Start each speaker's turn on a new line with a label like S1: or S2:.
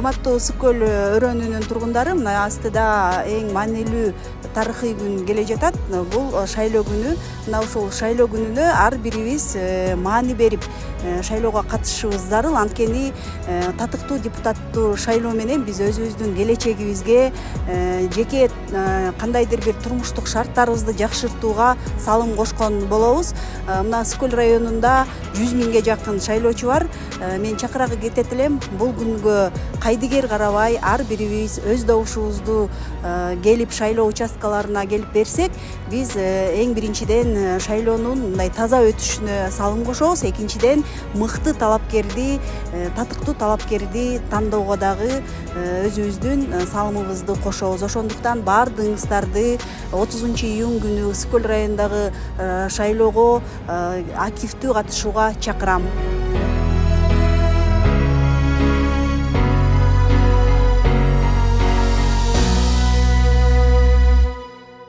S1: урматтуу Ысык көл өрөөнүнүн тургундары, мына астыда эң маанилүү тарыхый күн келе жатат. Бул шайлоо күнү. Мына ушул шайлоо күнүнө ар бирибиз маани берип шайлоого катышышыбыз зарыл. Анткени татыктуу депутаттуу шайлоо менен биз өзүбүздүн келечегибизге, жеке кандайдыр бир турмуштук шарттарыбызды жакшыртууга салым кошкон болобуз. Мына Ысык көл районунда 100 миңге жакын шайлоочу бар. Мен чакырагы кетет элем, бул күнгө кайдыгер карабай ар бирибиз өз добушубузду келип шайлоо участкаларына келип берсек, биз эң биринчиден шайлоонун мындай таза өтүшүнө салым кошобуз. Экинчиден мыкты талапкерди, татыктуу талапкерди тандоого дагы өзүбүздүн салымыбызды кошобуз. Ошондуктан баардыгыңыздарды 30-июнь күнү Ысык көл районундагы шайлоого активдүү катышууга чакырам.